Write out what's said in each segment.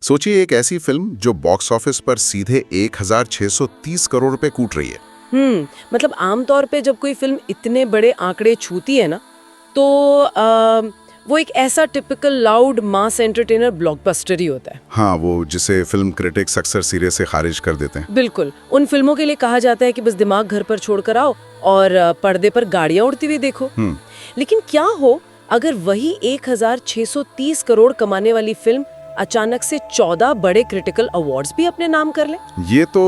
सोचिए एक ऐसी फिल्म जो बॉक्स ऑफिस पर सीधे 1630 करोड़ रुपए कूट रही है। मतलब आमतौर पे जब कोई फिल्म इतने बड़े आंकड़े छूती है ना, तो वो एक ऐसा टिपिकल लाउड मास एंटरटेनर ब्लॉकबस्टर ही होता है। हाँ, वो जिसे फिल्म क्रिटिक्स अक्सर सिरे से खारिज कर देते हैं। बिल्कुल, उन फिल्मों के लिए कहा जाता है कि बस दिमाग घर पर छोड़कर आओ और पर्दे पर गाड़ियां उड़ती हुई देखो। लेकिन क्या हो अगर वही 1630 करोड़ कमाने वाली फिल्म अचानक से 14 बड़े क्रिटिकल अवार्ड्स भी अपने नाम कर ले? ये तो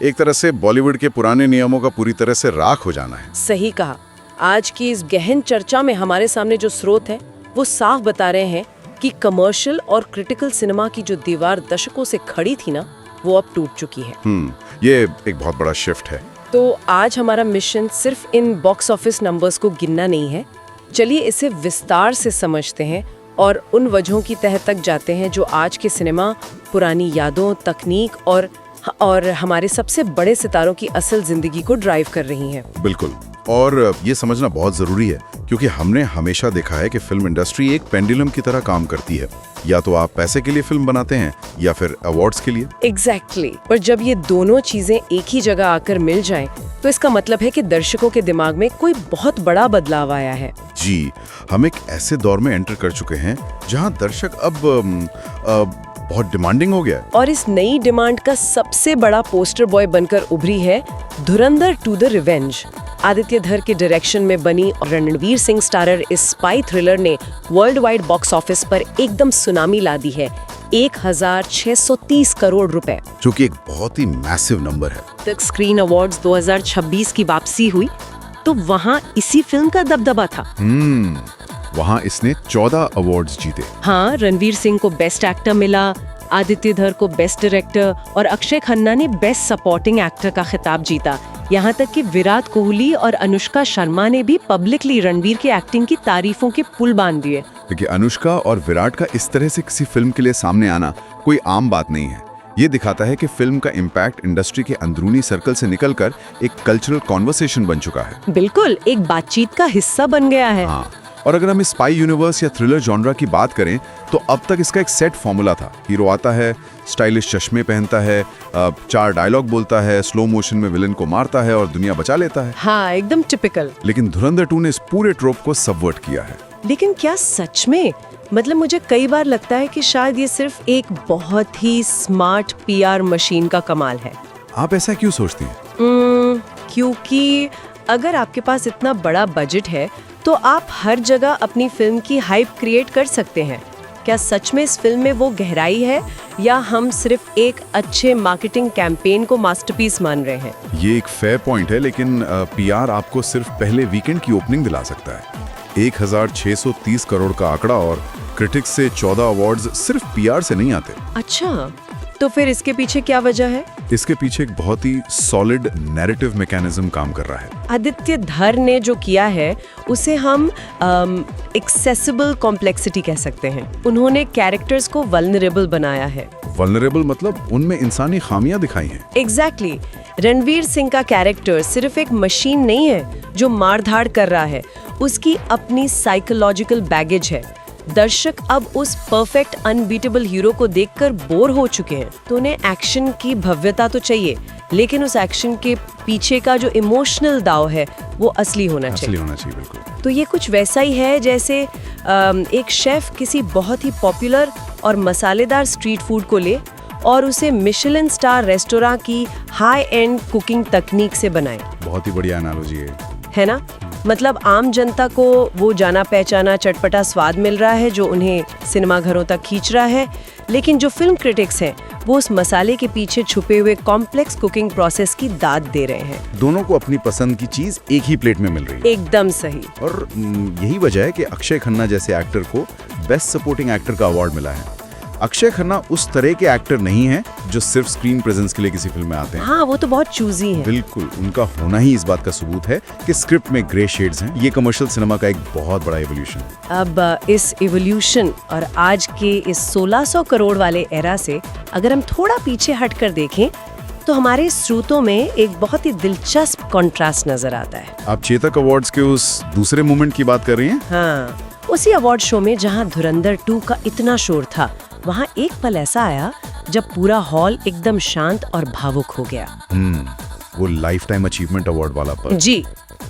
एक तरह से बॉलीवुड के पुराने नियमों का पूरी तरह से राख हो जाना है। सही कहा। आज की इस गहन चर्चा में हमारे सामने जो स्रोत है वो साफ बता रहे हैं कि कमर्शियल और क्रिटिकल सिनेमा की जो दीवार दशकों से खड़ी थी ना, वो अब टूट चुकी है। ये एक बहुत बड़ा शिफ्ट है। तो आज हमारा मिशन सिर्फ इन बॉक्स ऑफिस नंबर्स को गिनना नहीं है। चलिए इसे विस्तार से समझते हैं और उन वजहों की तह तक जाते हैं जो आज के सिनेमा, पुरानी यादों, तकनीक और हमारे सबसे बड़े सितारों की असल जिंदगी को ड्राइव कर रही हैं। बिल्कुल, और ये समझना बहुत जरूरी है क्योंकि हमने हमेशा देखा है कि फिल्म इंडस्ट्री एक पेंडुलम की तरह काम करती है। या तो आप पैसे के लिए फिल्म बनाते हैं या फिर अवार्ड्स के लिए। एग्जैक्टली। और जब ये दोनों चीजें एक ही जगह आकर मिल जाएं, तो इसका मतलब है कि दर्शकों के दिमाग में कोई बहुत बड़ा बदलाव आया है। जी, हम एक ऐसे दौर में एंटर कर चुके हैं जहां दर्शक अब बहुत डिमांडिंग हो गया है। और इस नई डिमांड का सबसे बड़ा पोस्टर बॉय बनकर उभरी है धुरंधर 2 द रिवेंज। आदित्य धर के डायरेक्शन में बनी और रणवीर सिंह स्टारर इस स्पाई थ्रिलर ने वर्ल्ड वाइड बॉक्स ऑफिस पर एकदम सुनामी ला दी है। 1630 करोड़ रुपए, जो कि एक बहुत ही मैसिव नंबर है। तक स्क्रीन अवार्ड्स 2026 की वापसी हुई तो वहाँ इसी फिल्म का दबदबा था। वहाँ इसने 14 अवार्ड्स जीते। हाँ, रणवीर सिंह को बेस्ट एक्टर मिला, आदित्य धर को बेस्ट डायरेक्टर और अक्षय खन्ना ने बेस्ट सपोर्टिंग एक्टर का खिताब जीता। यहाँ तक कि विराट कोहली और अनुष्का शर्मा ने भी पब्लिकली रणवीर की एक्टिंग की तारीफों के पुल बांध दिए। देखिए, अनुष्का और विराट का इस तरह से किसी फिल्म के लिए सामने आना कोई आम बात नहीं है। ये दिखाता है कि फिल्म का इम्पैक्ट इंडस्ट्री के अंदरूनी सर्कल से निकलकर एक कल्चरल कॉन्वर्सेशन बन चुका है। बिल्कुल, एक बातचीत का हिस्सा बन गया है। हाँ, और अगर हम इस स्पाई यूनिवर्स या थ्रिलर जॉनरा की बात करें तो अब तक इसका एक सेट फॉर्मूला था। हीरो आता है, स्टाइलिश चश्मे पहनता है, 4 डायलॉग बोलता है, स्लो मोशन में विलन को मारता है और दुनिया बचा लेता है। हाँ, एकदम टिपिकल। लेकिन धुरंधर 2 ने इस पूरे ट्रोप को सबवर्ट किया है। लेकिन क्या सच में? मतलब मुझे कई बार लगता है कि शायद ये सिर्फ एक बहुत ही स्मार्ट पीआर मशीन का कमाल है। आप ऐसा क्यों सोचती हैं? क्योंकि अगर आपके पास इतना बड़ा बजट है तो आप हर जगह अपनी फिल्म की हाइप क्रिएट कर सकते हैं। क्या सच में इस फिल्म में वो गहराई है या हम सिर्फ एक अच्छे मार्केटिंग कैंपेन को मास्टरपीस मान रहे हैं? ये एक फेयर पॉइंट है, लेकिन पीआर आपको सिर्फ पहले वीकेंड की ओपनिंग दिला सकता है। 1630 करोड़ का आंकड़ा और क्रिटिक्स से 14 अवार्ड्स सिर्फ पीआर से नहीं आते। अच्छा, तो फिर इसके पीछे क्या वजह है? इसके पीछे एक बहुत ही सॉलिड नैरेटिव मैकेनिज्म काम कर रहा है। आदित्य धर ने जो किया है उसे हम एक्सेसिबल कॉम्प्लेक्सिटी कह सकते हैं। उन्होंने कैरेक्टर्स को वल्नरेबल बनाया है। वल्नरेबल मतलब उनमें इंसानी खामियां दिखाई हैं। एग्जैक्टली। रणवीर सिंह का कैरेक्टर सिर्फ एक मशीन नहीं है जो मारधाड़ कर रहा है, उसकी अपनी साइकोलॉजिकल बैगेज है। दर्शक अब उस परफेक्ट अनबीटेबल हीरो को देखकर बोर हो चुके हैं। तो उन्हें एक्शन की भव्यता तो चाहिए, लेकिन उस एक्शन के पीछे का जो इमोशनल दाव है वो असली होना चाहिए। बिल्कुल। तो ये कुछ वैसा ही है जैसे एक शेफ किसी बहुत ही पॉपुलर और मसालेदार स्ट्रीट फूड को ले और उसे मिशेलिन स्टार रेस्टोरेंट की हाई एंड कुकिंग तकनीक से बनाए। बहुत ही बढ़िया एनालॉजी है ना? मतलब आम जनता को वो जाना पहचाना चटपटा स्वाद मिल रहा है जो उन्हें सिनेमा घरों तक खींच रहा है, लेकिन जो फिल्म क्रिटिक्स हैं वो उस मसाले के पीछे छुपे हुए कॉम्प्लेक्स कुकिंग प्रोसेस की दाद दे रहे हैं। दोनों को अपनी पसंद की चीज एक ही प्लेट में मिल रही है। एकदम सही। और यही वजह है कि अक्षय खन्ना जैसे एक्टर को बेस्ट सपोर्टिंग एक्टर का अवार्ड मिला है। अक्षय खन्ना उस तरह के एक्टर नहीं है जो सिर्फ स्क्रीन प्रेजेंस के लिए किसी फिल्म में आते हैं। हाँ, वो तो बहुत चूजी है। बिल्कुल, उनका होना ही इस बात का सबूत है कि स्क्रिप्ट में ग्रे शेड्स हैं। ये कमर्शियल सिनेमा का एक बहुत बड़ा इवोल्यूशन है। अब इस इवोल्यूशन और आज के इस 1600 करोड़ वाले एरा से अगर हम थोड़ा पीछे हटकर देखें तो हमारे स्रोतों में एक बहुत ही दिलचस्प कॉन्ट्रास्ट नजर आता है। आप चेतक अवार्ड्स के उस दूसरे मोमेंट की बात कर रही हैं? हाँ, उसी अवार्ड शो में जहाँ धुरंधर 2 का इतना शोर था, वहाँ एक पल ऐसा आया जब पूरा हॉल एकदम शांत और भावुक हो गया। वो लाइफ टाइम अचीवमेंट अवार्ड वाला पर। जी,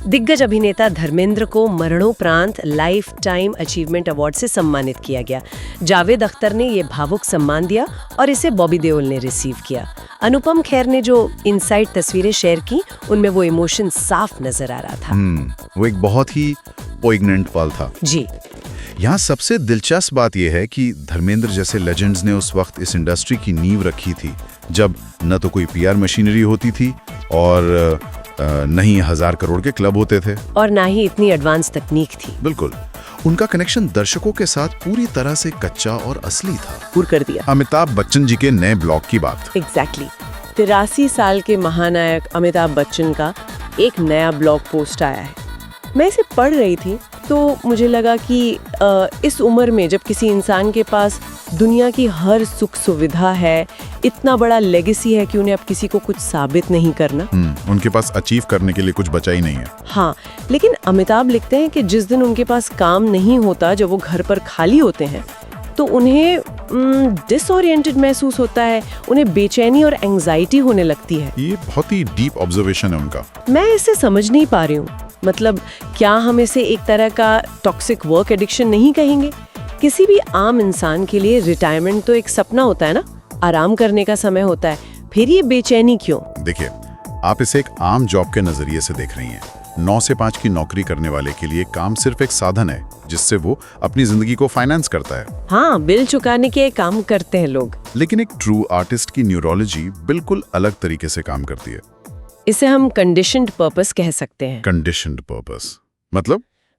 दिग्गज अभिनेता धर्मेंद्र को मरणोपरांत लाइफ टाइम अचीवमेंट अवार्ड से सम्मानित किया गया। जावेद अख्तर ने ये भावुक सम्मान दिया और इसे बॉबी देओल ने रिसीव किया। अनुपम खेर ने जो इनसाइड तस्वीरें शेयर की, उनमें वो इमोशन साफ नजर आ रहा था। वो एक बहुत ही पोइग्नेंट पल था। जी, यहाँ सबसे दिलचस्प बात यह है कि धर्मेंद्र जैसे लेजेंड्स ने उस वक्त इस इंडस्ट्री की नींव रखी थी, जब न तो कोई पीआर मशीनरी होती थी और न ही 1000 करोड़ के क्लब होते थे, और ना ही इतनी एडवांस तकनीक थी। बिल्कुल। उनका कनेक्शन दर्शकों के साथ पूरी तरह से कच्चा और असली था। पूर कर दिया। अमिताभ बच्चन जी के नए ब्लॉग की बात। एग्जैक्टली। 83 साल के महानायक अमिताभ बच्चन का एक नया ब्लॉग पोस्ट आया है। मैं इसे पढ़ रही थी तो मुझे लगा कि इस उम्र में जब किसी इंसान के पास दुनिया की हर सुख सुविधा है, इतना बड़ा लेगेसी है कि उन्हें अब किसी को कुछ साबित नहीं करना। उनके पास अचीव करने के लिए कुछ बचा ही नहीं है। हाँ, लेकिन अमिताभ लिखते हैं कि जिस दिन उनके पास काम नहीं होता, जब वो घर पर खाली होते हैं, तो उन्हें डिसओरिएंटेड महसूस होता है, उन्हें बेचैनी और एंजाइटी होने लगती है। ये बहुत ही डीप ऑब्जर्वेशन है उनका। मैं इसे समझ नहीं पा रही हूँ। मतलब क्या हम इसे एक तरह का टॉक्सिक वर्क एडिक्शन नहीं कहेंगे? किसी भी आम इंसान के लिए रिटायरमेंट तो एक सपना होता है ना, आराम करने का समय होता है, फिर ये बेचैनी क्यों? देखिए, आप इसे एक आम जॉब के नजरिए से देख रही हैं। 9 से 5 की नौकरी करने वाले के लिए काम सिर्फ एक साधन है जिससे वो अपनी जिंदगी को फाइनेंस करता है। हाँ, बिल चुकाने के काम करते हैं लोग। लेकिन एक ट्रू आर्टिस्ट की न्यूरोलॉजी बिल्कुल अलग तरीके से काम करती है। इसे हम कंडीशन्ड पर्पस कह सकते हैं। कंडीशन्ड पर्पस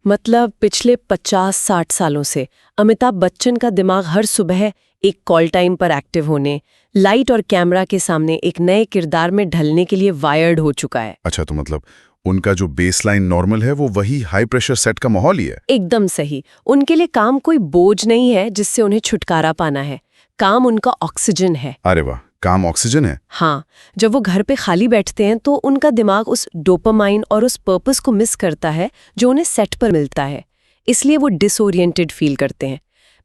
मतलब पिछले 50-60 सालों से अमिताभ बच्चन का दिमाग हर सुबह एक कॉल टाइम पर एक्टिव होने, लाइट और कैमरा के सामने एक नए किरदार में ढलने के लिए वायर्ड हो चुका है। अच्छा, तो मतलब उनका जो बेसलाइन नॉर्मल है वो वही हाई प्रेशर सेट का माहौल ही है। एकदम सही। उनके लिए काम कोई बोझ नहीं है जिससे उन्हें छुटकारा पाना है। काम उनका ऑक्सीजन है। अरे वाह, काम ऑक्सीजन है। हाँ, जब वो घर पे खाली बैठते हैं तो उनका दिमाग उस डोपामाइन और उस पर्पस को मिस करता है जो उन्हें सेट पर मिलता है, इसलिए वो डिसओरिएंटेड फील करते हैं।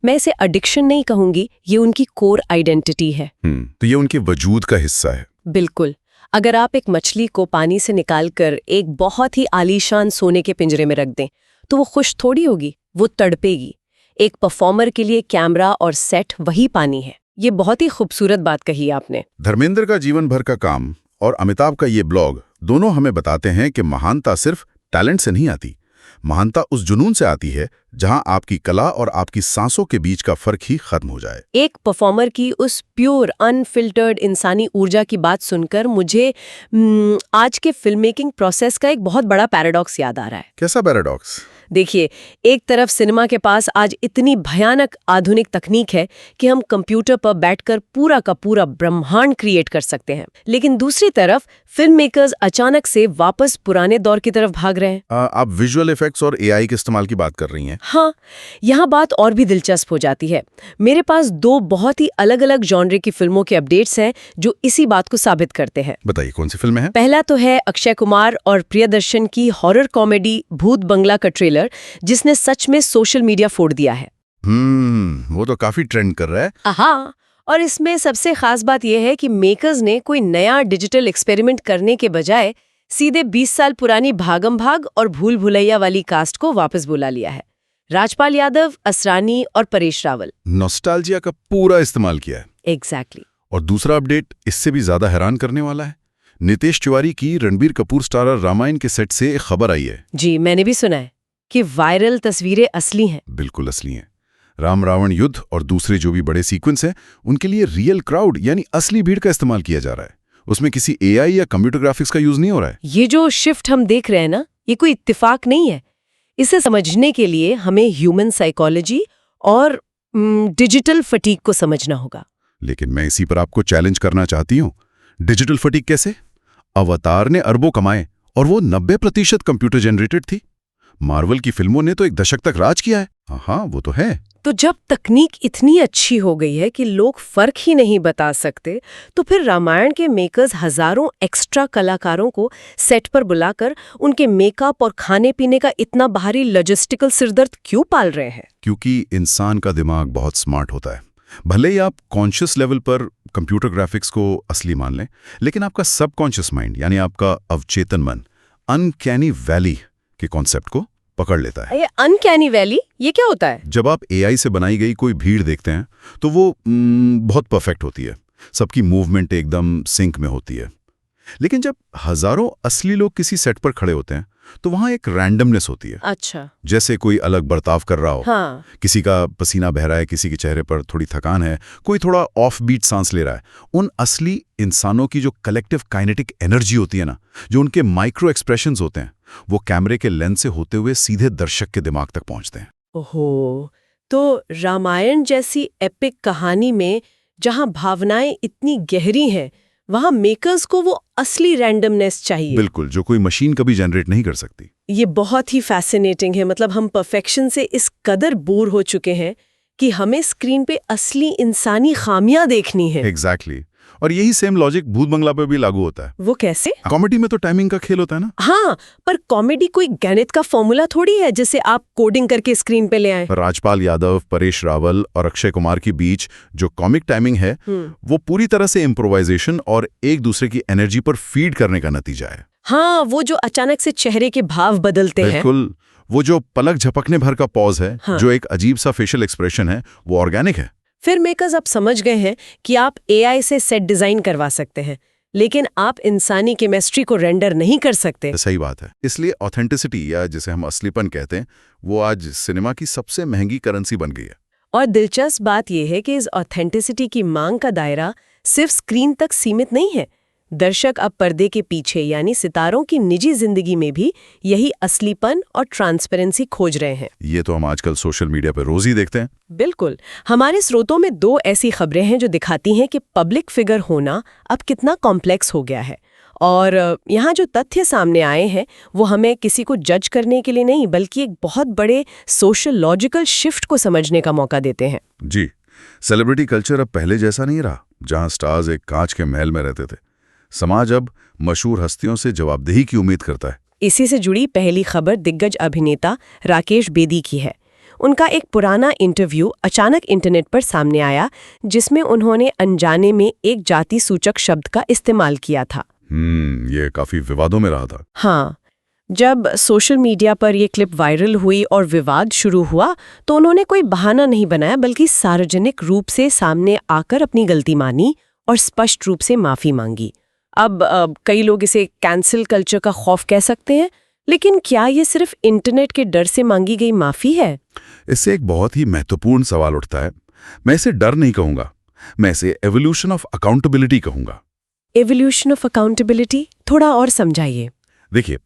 मैं इसे एडिक्शन नहीं कहूंगी, ये उनकी कोर आइडेंटिटी है। तो ये उनके वजूद का हिस्सा है। बिल्कुल। अगर आप एक मछली को पानी से निकालकर एक बहुत ही आलीशान सोने के पिंजरे में रख दें तो वो खुश थोड़ी होगी, वो तड़पेगी। एक परफॉर्मर के लिए कैमरा और सेट वही पानी है। ये बहुत ही खूबसूरत बात कही आपने। धर्मेंद्र का जीवन भर का काम और अमिताभ का ये ब्लॉग दोनों हमें बताते हैं कि महानता सिर्फ टैलेंट से नहीं आती। महानता उस जुनून से आती है जहां आपकी कला और आपकी सांसों के बीच का फर्क ही खत्म हो जाए। एक परफॉर्मर की उस प्योर अनफिल्टर्ड इंसानी ऊर्जा की बात सुनकर मुझे आज के फिल्म मेकिंग प्रोसेस का एक बहुत बड़ा पैराडॉक्स याद आ रहा है। कैसा पैराडॉक्स? देखिए, एक तरफ सिनेमा के पास आज इतनी भयानक आधुनिक तकनीक है कि हम कंप्यूटर पर बैठकर पूरा का पूरा ब्रह्मांड क्रिएट कर सकते हैं, लेकिन दूसरी तरफ फिल्म मेकर्स अचानक से वापस पुराने दौर की तरफ भाग रहे हैं। आप विजुअल इफेक्ट्स और एआई के इस्तेमाल की बात कर रही हैं। हाँ, यहाँ बात और भी दिलचस्प हो जाती है। मेरे पास 2 बहुत ही अलग अलग जॉनरे की फिल्मों के अपडेट्स हैं जो इसी बात को साबित करते हैं। बताइए, कौन सी फिल्में हैं? पहला तो है अक्षय कुमार और प्रियदर्शन की हॉरर कॉमेडी भूत बंगला का ट्रेलर, जिसने सच में सोशल मीडिया फोड़ दिया है। वो तो काफी ट्रेंड कर रहा है। हाँ, और इसमें सबसे खास बात यह है कि मेकर्स ने कोई नया डिजिटल एक्सपेरिमेंट करने के बजाय सीधे 20 साल पुरानी भागम भाग और भूल भुलैया वाली कास्ट को वापस बुला लिया है। राजपाल यादव, असरानी और परेश रावल। नॉस्टैल्जिया का पूरा इस्तेमाल किया है। एग्जैक्टली। और दूसरा अपडेट इससे भी ज्यादा हैरान करने वाला है। नितेश तिवारी की रणबीर कपूर स्टारर रामायण के सेट से एक खबर आई है। जी, मैंने भी सुना है कि वायरल तस्वीरें असली हैं। बिल्कुल असली हैं। राम रावण युद्ध और दूसरे जो भी बड़े सीक्वेंस हैं, उनके लिए रियल क्राउड यानी असली भीड़ का इस्तेमाल किया जा रहा है। उसमें किसी एआई या कंप्यूटर ग्राफिक्स का यूज नहीं हो रहा है। ये जो शिफ्ट हम देख रहे हैं ना, ये कोई इत्तेफाक नहीं है। इसे समझने के लिए हमें ह्यूमन साइकोलॉजी और डिजिटल फटीग को समझना होगा। लेकिन मैं इसी पर आपको चैलेंज करना चाहती हूँ। डिजिटल फटीग कैसे? अवतार ने अरबों कमाए और वो 90% कंप्यूटर जनरेटेड थी। मार्वल की फिल्मों ने तो एक दशक तक राज किया है। हाँ, वो तो है। तो जब तकनीक इतनी अच्छी हो गई है कि लोग फर्क ही नहीं बता सकते, तो फिर रामायण के मेकर्स हजारों एक्स्ट्रा कलाकारों को सेट पर बुलाकर उनके मेकअप और खाने पीने का इतना भारी लॉजिस्टिकल सिरदर्द क्यों पाल रहे हैं? क्योंकि इंसान का दिमाग बहुत स्मार्ट होता है। भले ही आप कॉन्शियस लेवल पर कंप्यूटर ग्राफिक्स को असली मान लें, लेकिन आपका सबकॉन्शियस माइंड यानी आपका अवचेतन मन अनकैनी वैली के कॉन्सेप्ट को पकड़ लेता है। ये अनकैनी वैली, ये क्या होता है? जब आप एआई से बनाई गई कोई भीड़ देखते हैं तो वो बहुत परफेक्ट होती है, सबकी मूवमेंट एकदम सिंक में होती है। लेकिन जब हजारों असली लोग किसी सेट पर खड़े होते हैं तो वहां एक रैंडमनेस होती है। अच्छा। जैसे कोई अलग बर्ताव कर रहा हो, हाँ। किसी का पसीना बह रहा है, किसी के चेहरे पर थोड़ी थकान है, कोई थोड़ा ऑफ बीट सांस ले रहा है। उन असली इंसानों की जो कलेक्टिव काइनेटिक एनर्जी होती है ना, जो उनके माइक्रो एक्सप्रेशंस होते हैं, वो कैमरे के लेंस से होते हुए सीधे दर्शक के दिमाग तक पहुंचते हैं। ओहो, तो रामायण जैसी एपिक कहानी में जहां भावनाएं इतनी गहरी हैं, वहां मेकर्स को वो असली रैंडमनेस चाहिए। बिल्कुल, जो कोई मशीन कभी जनरेट नहीं कर सकती। ये बहुत ही फैसिनेटिंग है। मतलब हम परफेक्शन से इस कदर बोर हो चुके हैं कि हमें स्क्रीन पे असली इंसानी खामियां देखनी है। एग्जैक्टली। और यही सेम लॉजिक भूत बंगला पे भी लागू होता है। वो कैसे? कॉमेडी में तो टाइमिंग का खेल होता है ना। हाँ, पर कॉमेडी कोई गणित का फॉर्मूला थोड़ी है जिसे आप कोडिंग करके स्क्रीन पे ले आए। राजपाल यादव, परेश रावल और अक्षय कुमार के बीच जो कॉमिक टाइमिंग है, वो पूरी तरह से इम्प्रोवाइजेशन और एक दूसरे की एनर्जी पर फीड करने का नतीजा है। हाँ, वो जो अचानक से चेहरे के भाव बदलते हैं। बिल्कुल, वो जो पलक झपकने भर का पॉज है, हाँ। जो एक अजीब सा फेशियल एक्सप्रेशन है, वो ऑर्गेनिक है। फिर मेकर्स अब समझ गए हैं कि आप एआई से सेट डिजाइन करवा सकते हैं, लेकिन आप इंसानी केमिस्ट्री को रेंडर नहीं कर सकते। सही बात है। इसलिए ऑथेंटिसिटी या जिसे हम असलीपन कहते हैं, वो आज सिनेमा की सबसे महंगी करेंसी बन गई है। और दिलचस्प बात यह है कि इस ऑथेंटिसिटी की मांग का दायरा सिर्फ स्क्रीन तक सीमित नहीं है। दर्शक अब पर्दे के पीछे यानी सितारों की निजी जिंदगी में भी यही असलीपन और ट्रांसपेरेंसी खोज रहे हैं। ये तो हम आजकल सोशल मीडिया पर रोज ही देखते हैं। बिल्कुल। हमारे स्रोतों में 2 ऐसी खबरें हैं जो दिखाती हैं कि पब्लिक फिगर होना अब कितना कॉम्प्लेक्स हो गया है। और यहाँ जो तथ्य सामने आए हैं वो हमें किसी को जज करने के लिए नहीं, बल्कि एक बहुत बड़े सोशल लॉजिकल शिफ्ट को समझने का मौका देते हैं। जी, सेलिब्रिटी कल्चर अब पहले जैसा नहीं रहा, जहां स्टार्स एक कांच के महल में रहते थे। समाज अब मशहूर हस्तियों से जवाबदेही की उम्मीद करता है। इसी से जुड़ी पहली खबर दिग्गज अभिनेता राकेश बेदी की है। उनका एक पुराना इंटरव्यू अचानक इंटरनेट पर सामने आया, जिसमें उन्होंने अनजाने में एक जाति सूचक शब्द का इस्तेमाल किया था। ये काफी विवादों में रहा था। हाँ, जब सोशल मीडिया पर यह क्लिप वायरल हुई और विवाद शुरू हुआ, तो उन्होंने कोई बहाना नहीं बनाया, बल्कि सार्वजनिक रूप से सामने आकर अपनी गलती मानी और स्पष्ट रूप से माफी मांगी। अब कई लोग इसे कैंसिल कल्चर का खौफ कह सकते हैं, लेकिन क्या ये सिर्फ इंटरनेट के डर से मांगी गई माफी है? इससे एक बहुत ही महत्वपूर्ण सवाल उठता है। मैं इसे डर नहीं कहूंगा, मैं इसे एवोल्यूशन ऑफ अकाउंटेबिलिटी कहूंगा। एवोल्यूशन ऑफ अकाउंटेबिलिटी, थोड़ा और समझाइए। देखिए,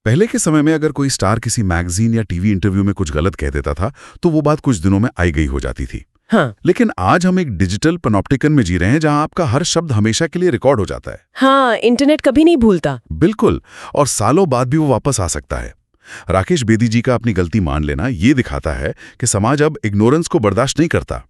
पहले के समय में अगर कोई स्टार किसी मैगजीन या टीवी इंटरव्यू में कुछ गलत कह देता था तो वो बात कुछ दिनों में आई गई हो जाती थी। हाँ। लेकिन आज हम एक डिजिटल पनोप्टिकन में जी रहे हैं, जहां आपका हर शब्द हमेशा के लिए रिकॉर्ड हो जाता है। हाँ, इंटरनेट कभी नहीं भूलता। बिल्कुल, और सालों बाद भी वो वापस आ सकता है। राकेश बेदी जी का अपनी गलती मान लेना ये दिखाता है कि समाज अब इग्नोरेंस को बर्दाश्त नहीं करता।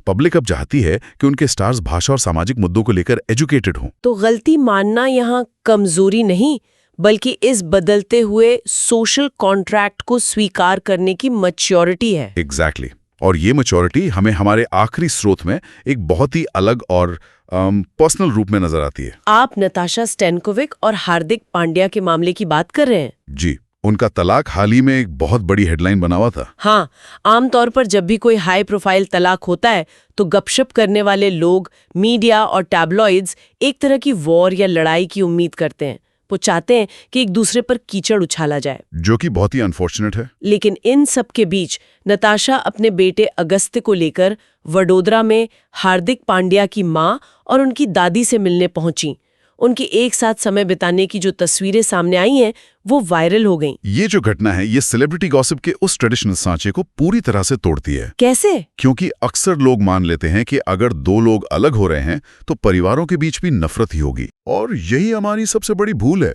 पब्लिक अब चाहती है कि उनके स्टार्स भाषा और सामाजिक मुद्दों को लेकर एजुकेटेड हों। तो गलती मानना यहाँ कमजोरी नहीं, बल्कि इस बदलते हुए सोशल कॉन्ट्रैक्ट को स्वीकार करने की मैच्योरिटी है। एग्जैक्टली। और ये मैच्योरिटी हमें हमारे आखिरी स्रोत में एक बहुत ही अलग और पर्सनल रूप में नजर आती है। आप नताशा स्टैनकोविक और हार्दिक पांड्या के मामले की बात कर रहे हैं? जी, उनका तलाक हाल ही में एक बहुत बड़ी हेडलाइन बना हुआ था। हाँ, आमतौर पर जब भी कोई हाई प्रोफाइल तलाक होता है तो गपशप करने वाले लोग, मीडिया और टैबलॉइड्स एक तरह की वॉर या लड़ाई की उम्मीद करते हैं। वो चाहते हैं कि एक दूसरे पर कीचड़ उछाला जाए, जो कि बहुत ही अनफॉर्चुनेट है। लेकिन इन सब के बीच नताशा अपने बेटे अगस्त्य को लेकर वडोदरा में हार्दिक पांड्या की मां और उनकी दादी से मिलने पहुंची। उनकी एक साथ समय बिताने की जो तस्वीरें सामने आई हैं वो वायरल हो गईं। ये जो घटना है, ये सेलिब्रिटी गॉसिप के उस ट्रेडिशनल सांचे को पूरी तरह से तोड़ती है। कैसे? क्योंकि अक्सर लोग मान लेते हैं कि अगर 2 लोग अलग हो रहे हैं तो परिवारों के बीच भी नफरत ही होगी, और यही हमारी सबसे बड़ी भूल है।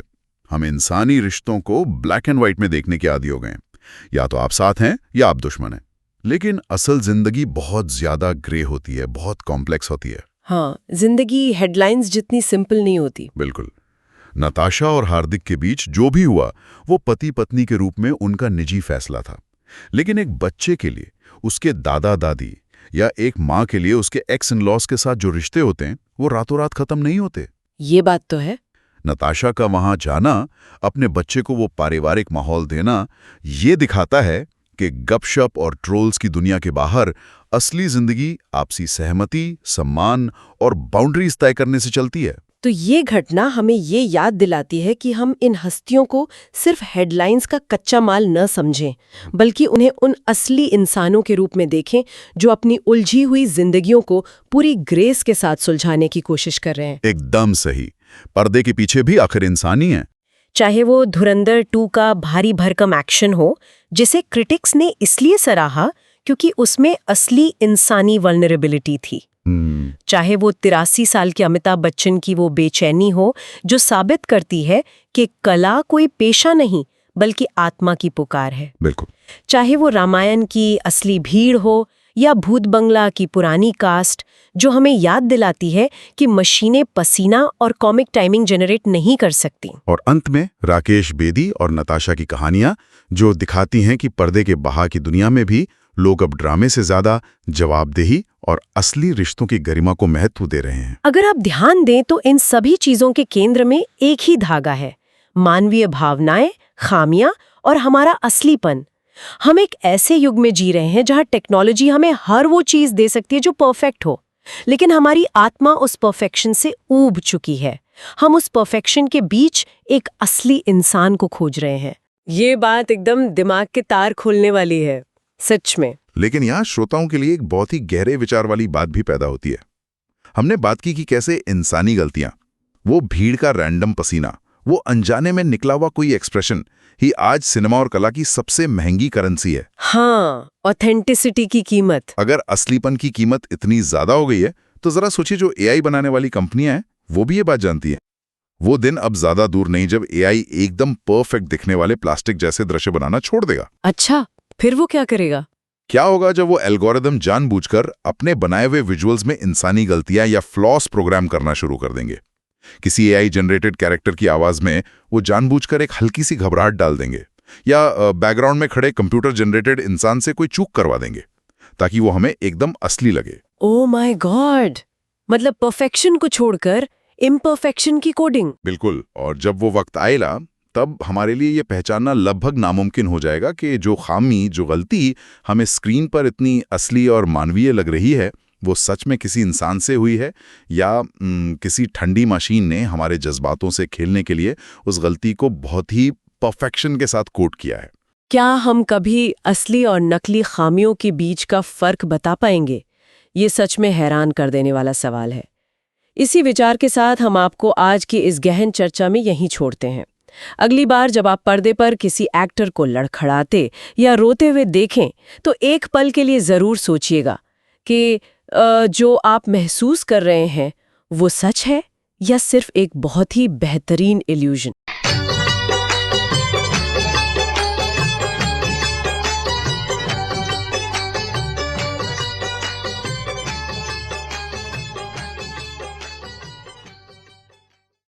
हम इंसानी रिश्तों को ब्लैक एंड व्हाइट में देखने के आदी हो गए। या तो आप साथ हैं या आप दुश्मन हैं। लेकिन असल जिंदगी बहुत ज्यादा ग्रे होती है, बहुत कॉम्प्लेक्स होती है। हाँ, जिंदगी हेडलाइंस जितनी सिंपल नहीं होती। बिल्कुल। नताशा और हार्दिक के बीच जो भी हुआ वो पति पत्नी के रूप में उनका निजी फैसला था, लेकिन एक बच्चे के लिए उसके दादा दादी या एक माँ के लिए उसके एक्स इन लॉज के साथ जो रिश्ते होते हैं वो रातों रात खत्म नहीं होते। ये बात तो है। नताशा का वहां जाना, अपने बच्चे को वो पारिवारिक माहौल देना, ये दिखाता है कि गपशप और ट्रोल्स की दुनिया के बाहर असली जिंदगी आपसी सहमति, सम्मान और बाउंड्रीज तय करने से चलती है। तो ये घटना हमें ये याद दिलाती है कि हम इन हस्तियों को सिर्फ हेडलाइंस का कच्चा माल न समझें, बल्कि उन्हें उन असली इंसानों के रूप में देखें जो अपनी उलझी हुई जिंदगियों को पूरी ग्रेस के साथ सुलझाने की कोशिश कर रहे हैं। एकदम सही। पर्दे के पीछे भी आखिर इंसान ही है। चाहे वो धुरंधर 2 का भारी भरकम एक्शन हो, जिसे क्रिटिक्स ने इसलिए सराहा क्योंकि उसमें असली इंसानी वल्नरेबिलिटी थी। चाहे वो 83 साल के अमिताभ बच्चन की वो बेचैनी हो जो साबित करती है कि कला कोई पेशा नहीं बल्कि आत्मा की पुकार है। बिल्कुल। चाहे वो रामायण की असली भीड़ हो या भूत बंगला की पुरानी कास्ट जो हमें याद दिलाती है कि मशीनें पसीना और कॉमिक टाइमिंग जनरेट नहीं कर सकती। और अंत में राकेश बेदी और नताशा की कहानियां जो दिखाती हैं कि पर्दे के बाहर की दुनिया में भी लोग अब ड्रामे से ज्यादा जवाबदेही और असली रिश्तों की गरिमा को महत्व दे रहे हैं। अगर आप ध्यान दें तो इन सभी चीजों के केंद्र में एक ही धागा है, मानवीय भावनाएं, खामियां और हमारा असलीपन। हम एक ऐसे युग में जी रहे हैं जहां टेक्नोलॉजी हमें हर वो चीज दे सकती है जो परफेक्ट हो, लेकिन हमारी आत्मा उस परफेक्शन से ऊब चुकी है। हम उस परफेक्शन के बीच एक असली इंसान को खोज रहे हैं। ये बात एकदम दिमाग के तार खोलने वाली है, सच में। लेकिन यहाँ श्रोताओं के लिए एक बहुत ही गहरे विचार वाली बात भी पैदा होती है। हमने बात की कि कैसे इंसानी गलतियां, वो भीड़ का रैंडम पसीना, वो अनजाने में निकला हुआ कोई एक्सप्रेशन ही आज सिनेमा और कला की सबसे महंगी करेंसी है। हाँ, ऑथेंटिसिटी की कीमत। अगर असलीपन की कीमत इतनी ज्यादा हो गई है तो जरा सोचिए जो एआई बनाने वाली कंपनियां हैं वो भी ये बात जानती हैं। वो दिन अब ज्यादा दूर नहीं जब एआई एकदम परफेक्ट दिखने वाले प्लास्टिक जैसे दृश्य बनाना छोड़ देगा। अच्छा, फिर वो क्या करेगा? क्या होगा जब वो एल्गोरिदम जानबूझकर अपने बनाए हुए विजुअल्स में इंसानी गलतियां या फ्लॉस प्रोग्राम करना शुरू कर देंगे। किसी एआई जनरेटेड कैरेक्टर की आवाज में वो जानबूझकर एक हल्की सी घबराहट डाल देंगे या बैकग्राउंड में खड़े कंप्यूटर जनरेटेड इंसान से कोई चूक करवा देंगे ताकि वो हमें एकदम असली लगे। ओह माय गॉड, मतलब परफेक्शन को छोड़कर इम्परफेक्शन की कोडिंग। बिल्कुल। और जब वो वक्त आएगा तब हमारे लिए ये पहचानना लगभग नामुमकिन हो जाएगा कि जो खामी, जो गलती हमें स्क्रीन पर इतनी असली और मानवीय लग रही है वो सच में किसी इंसान से हुई है या किसी ठंडी मशीन ने हमारे जज्बातों से खेलने के लिए उस गलती को बहुत ही परफेक्शन के साथ कोड किया है। क्या हम कभी असली और नकली खामियों के बीच का फर्क बता पाएंगे? ये सच में हैरान कर देने वाला सवाल है। इसी विचार के साथ हम आपको आज की इस गहन चर्चा में यहीं छोड़ते हैं। अगली बार जब आप पर्दे पर किसी एक्टर को लड़खड़ाते या रोते हुए देखें तो एक पल के लिए जरूर सोचिएगा कि जो आप महसूस कर रहे हैं वो सच है या सिर्फ एक बहुत ही बेहतरीन इल्यूजन।